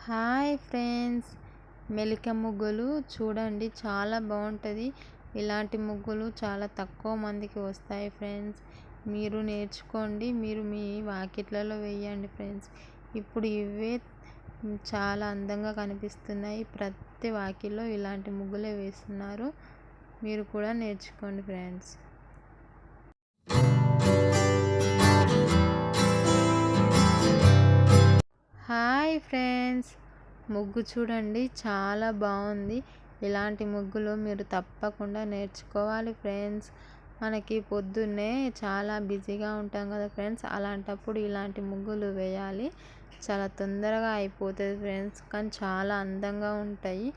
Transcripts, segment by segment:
Hi friends, మెలిక ముగ్గులు చూడండి చాలా బాగుంటుంది. ఇలాంటి ముగ్గులు చాలా తక్కువ మందికి వస్తాయి ఫ్రెండ్స్. మీరు నేర్చుకోండి, మీరు మీ వాకిట్లలో వేయండి ఫ్రెండ్స్. ఇప్పుడు ఇవే చాలా అందంగా కనిపిస్తున్నాయి. ప్రతి వాకిల్లో ఇలాంటి ముగ్గులే వేస్తున్నారు. మీరు కూడా నేర్చుకోండి ఫ్రెండ్స్. హాయ్ ఫ్రెండ్స్, ముగ్గు చూడండి చాలా బాగుంది. ఇలాంటి ముగ్గులు మీరు తప్పకుండా నేర్చుకోవాలి ఫ్రెండ్స్. మనకి పొద్దున్నే చాలా బిజీగా ఉంటాం కదా ఫ్రెండ్స్, అలాంటప్పుడు ఇలాంటి ముగ్గులు వేయాలి. చాలా తొందరగా అయిపోతుంది ఫ్రెండ్స్, కానీ చాలా అందంగా ఉంటాయి.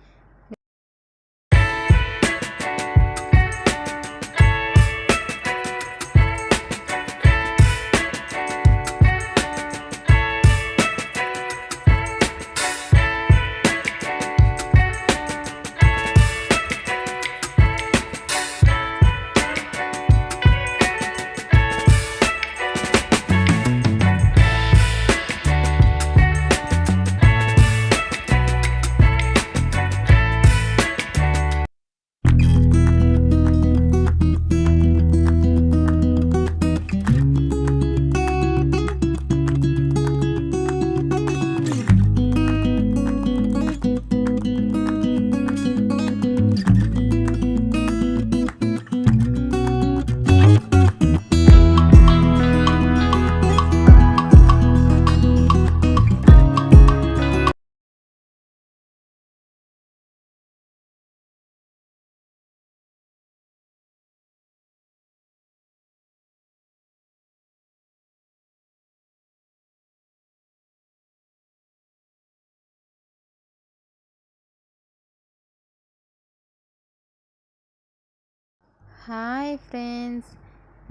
హాయ్ ఫ్రెండ్స్,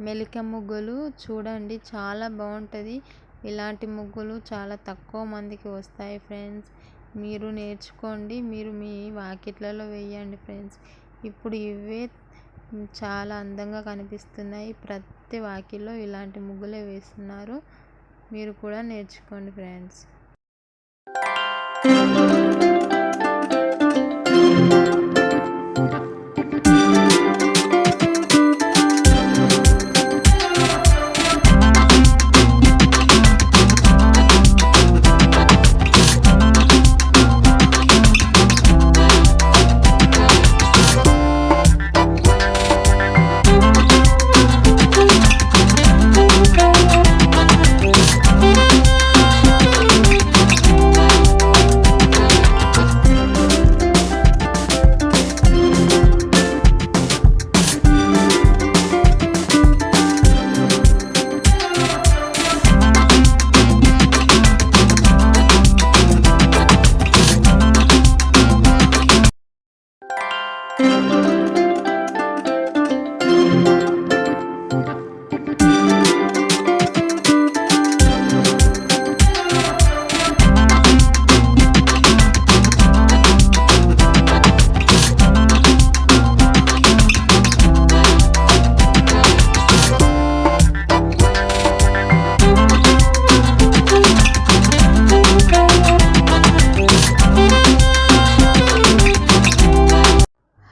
మెలిక ముగ్గులు చూడండి చాలా బాగుంటుంది. ఇలాంటి ముగ్గులు చాలా తక్కువ మందికి వస్తాయి ఫ్రెండ్స్. మీరు నేర్చుకోండి, మీరు మీ వాకిట్లలో వేయండి ఫ్రెండ్స్. ఇప్పుడు ఇవే చాలా అందంగా కనిపిస్తున్నాయి. ప్రతి వాకిల్లో ఇలాంటి ముగ్గులే వేస్తున్నారు. మీరు కూడా నేర్చుకోండి ఫ్రెండ్స్.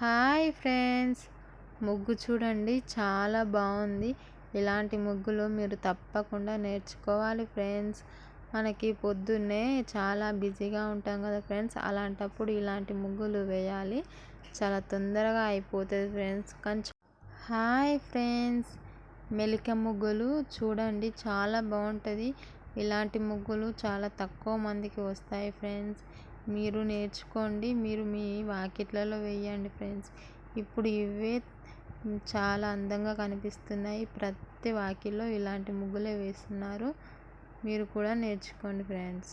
హాయ్ ఫ్రెండ్స్, ముగ్గు చూడండి చాలా బాగుంది. ఇలాంటి ముగ్గులు మీరు తప్పకుండా నేర్చుకోవాలి ఫ్రెండ్స్. మనకి పొద్దున్నే చాలా బిజీగా ఉంటాం కదా ఫ్రెండ్స్, అలాంటప్పుడు ఇలాంటి ముగ్గులు వేయాలి. చాలా తొందరగా అయిపోతుంది ఫ్రెండ్స్, కానీ హాయ్ ఫ్రెండ్స్, మెలిక ముగ్గులు చూడండి చాలా బాగుంటుంది. ఇలాంటి ముగ్గులు చాలా తక్కువ మందికి వస్తాయి ఫ్రెండ్స్. మీరు నేర్చుకోండి, మీరు మీ వాకిట్లలో వేయండి ఫ్రెండ్స్. ఇప్పుడు ఇవే చాలా అందంగా కనిపిస్తున్నాయి. ప్రతి వాకిల్లో ఇలాంటి ముగ్గులే వేస్తున్నారు. మీరు కూడా నేర్చుకోండి ఫ్రెండ్స్.